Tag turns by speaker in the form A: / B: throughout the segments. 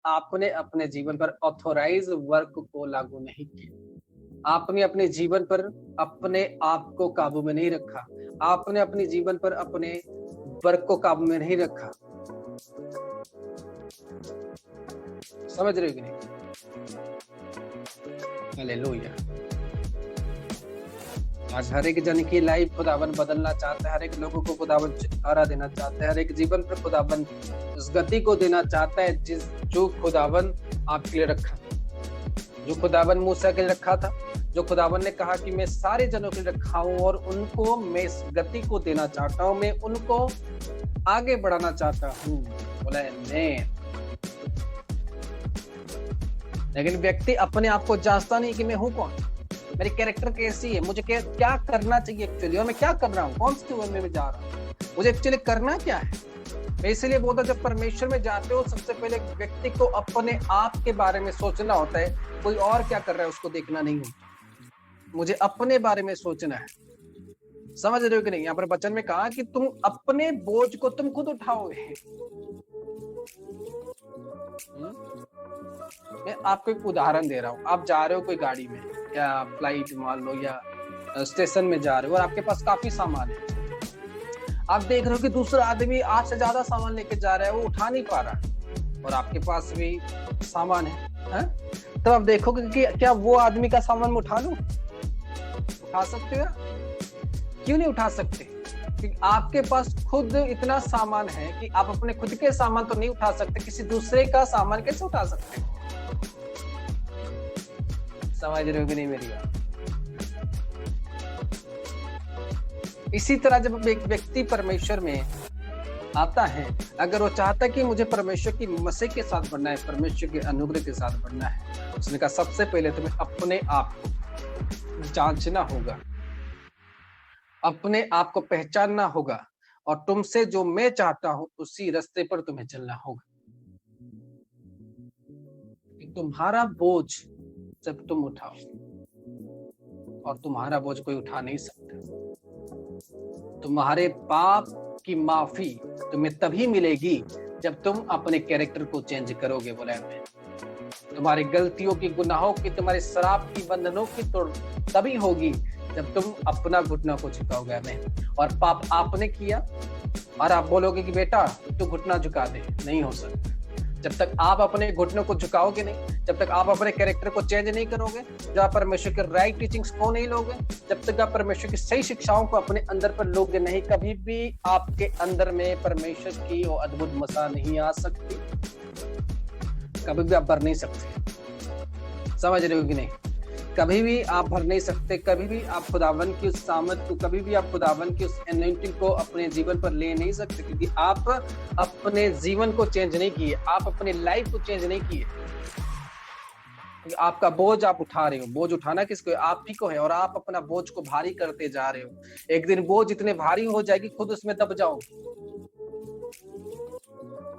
A: आपने अपने जीवन पर ऑथोराइज वर्क को लागू नहीं किया। आपने अपने जीवन पर अपने आप को काबू में नहीं रखा। आपने अपने जीवन पर अपने वर्क को काबू में नहीं रखा। समझ रहे हो कि नहीं? हालेलुया। आज हर एक जन की लाइफ खुदावन बदलना चाहता है। हर एक लोगों को खुदावन छुटकारा देना चाहता है। हर एक जीवन पर खुदावन उस गति को देना चाहता है जो खुदावन आपके लिए रखा, जो खुदावन मूसा के लिए रखा था, जो खुदावन ने कहा कि मैं सारे जनों के लिए रखा हूं और उनको मैं इस गति को देना चाहता हूं, मैं उनको आगे बढ़ाना चाहता हूं। बोला मैं। लेकिन व्यक्ति अपने आप को जांचता नहीं कि मैं हूं कौन, मेरी कैरेक्टर कैसी है, मुझे क्या करना चाहिए एक्चुअली, और मैं क्या कर रहा हूँ, कौन सी वे में जा रहा हूँ, मुझे एक्चुअली करना क्या है। मैं इसीलिए बोलता, जब परमेश्वर में जाते हो सबसे पहले व्यक्ति को अपने आप के बारे में सोचना होता है। कोई और क्या कर रहा है उसको देखना नहीं होता, मुझे अपने बारे में सोचना है। समझ रहे हो कि नहीं? यहाँ पर वचन में कहा कि तुम अपने बोझ को तुम खुद उठाओगे। मैं आपको एक उदाहरण दे रहा हूँ। आप जा रहे हो कोई गाड़ी में या फ्लाइट मान लो या स्टेशन में जा रहे हो और आपके पास काफी सामान है। आप देख रहे हो कि दूसरा आदमी आपसे ज्यादा सामान लेके जा रहा है, वो उठा नहीं पा रहा और आपके पास भी सामान है। तो आप देखोगे कि क्या वो आदमी का सामान मैं उठा लूं? उठा सकते हो? क्यों नहीं उठा सकते? क्योंकि आपके पास खुद इतना सामान है कि आप अपने खुद के सामान तो नहीं उठा सकते, किसी दूसरे का सामान कैसे उठा सकते? समझ रहे हो कि नहीं मेरी बात? इसी तरह जब एक व्यक्ति परमेश्वर में आता है, अगर वो चाहता है कि मुझे परमेश्वर की मसीह के साथ बढ़ना है, परमेश्वर के अनुग्रह के साथ बढ़ना है, उसने कहा सबसे पहले तुम्हें अपने आप को जांचना होगा, अपने आप को पहचानना होगा और तुमसे जो मैं चाहता हूं उसी रास्ते पर तुम्हें चलना होगा। तुम्हारा बोझ जब तुम उठाओ, और तुम्हारा बोझ कोई उठा नहीं सकता। तुम्हारे पाप की माफी तुम्हें तभी मिलेगी जब तुम अपने कैरेक्टर को चेंज करोगे। बोला है, तुम्हारी गलतियों की, गुनाहों की, तुम्हारे शराब की बंधनों की तो तभी होगी जब तुम अपना घुटना को झुकाओगे हमें। और पाप आपने किया और आप बोलोगे कि बेटा तू घुटना झुका दे, नहीं हो सकता। जब तक आप अपने घुटनों को झुकाओगे नहीं, जब तक आप अपने कैरेक्टर को चेंज नहीं करोगे, जब आप परमेश्वर के राइट टीचिंग्स को नहीं लोगे, जब तक आप परमेश्वर की सही शिक्षाओं को अपने अंदर पर लोगे नहीं, कभी भी आपके अंदर में परमेश्वर की वो अद्भुत मसा नहीं आ सकती। कभी भी आप भर नहीं सकते। समझ रहे हो कि नहीं? कभी भी आप भर नहीं सकते। कभी भी आप खुदावन की उस सामर्थ को, कभी भी आप खुदावन की उस एनॉइंटिंग को अपने जीवन पर ले नहीं सकते, क्योंकि आप अपने जीवन को चेंज नहीं किए, आप अपने लाइफ को चेंज नहीं किए। आपका बोझ आप उठा रहे हो। बोझ उठाना किसको है? आप ही को है। और आप अपना बोझ को भारी करते जा रहे हो। एक दिन बोझ इतने भारी हो जाएगी खुद उसमें दब जाओगे।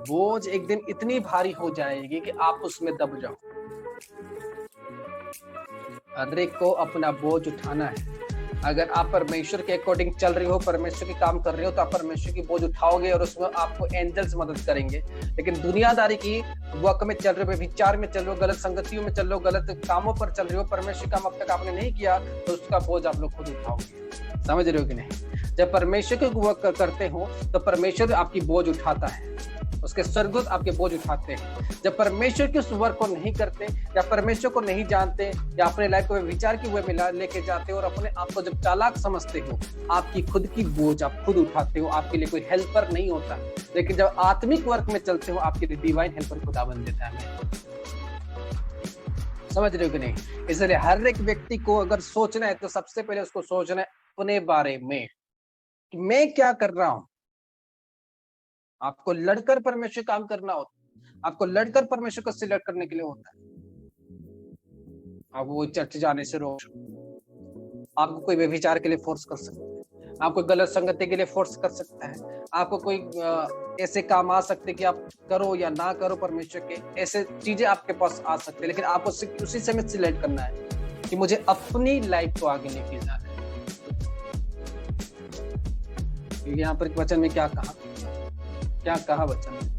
A: बोझ एक दिन इतनी भारी हो जाएगी कि आप उसमें दब जाओ। हर एक को अपना बोझ उठाना है। अगर आप परमेश्वर के अकॉर्डिंग चल रहे हो, परमेश्वर के काम कर रहे हो, तो आप परमेश्वर की बोझ उठाओगे और उसमें आपको एंजल्स मदद करेंगे। लेकिन दुनियादारी की वक्त में चल रहे हो, विचार में चल रहे हो, गलत संगतियों में चल रहे हो, गलत कामों पर चल रहे हो, परमेश्वर काम अब तक आपने नहीं किया, तो उसका बोझ आप लोग खुद उठाओगे। समझ रहे हो कि नहीं? जब परमेश्वर के वर्क करते हो तो परमेश्वर आपकी बोझ उठाता है, उसके स्वर्गदूत आपके बोझ उठाते हैं। जब परमेश्वर के उस वर्क को नहीं करते या परमेश्वर को नहीं जानते या अपने लाइफ को विचार की वे मिला लेके जाते हो और अपने आप को जब चालाक समझते हो, आपकी खुद की बोझ आप खुद उठाते हो। आपके लिए कोई हेल्पर नहीं होता। लेकिन जब आत्मिक वर्क में चलते हो, आपके लिए डिवाइन हेल्पर खुदा बन देता है। समझ रहे हो कि नहीं? इसलिए हर एक व्यक्ति को अगर सोचना है तो सबसे पहले उसको सोचना है अपने बारे में कि मैं क्या कर रहा हूं। आपको लड़कर परमेश्वर काम करना होता है। आपको लड़कर परमेश्वर को सिलेक्ट करने के लिए होता है। आप वो चर्च जाने से रोक, आपको कोई व्यभिचार के लिए फोर्स कर सकता है, आपको गलत संगति के लिए फोर्स कर सकता है, आपको कोई ऐसे काम आ सकते कि आप करो या ना करो, परमेश्वर के ऐसे चीजें आपके पास आ सकते हैं। लेकिन आपको उसी समय सिलेक्ट करना है कि मुझे अपनी लाइफ को आगे लेके जाना है। यहाँ पर वचन में क्या कहा वचन में?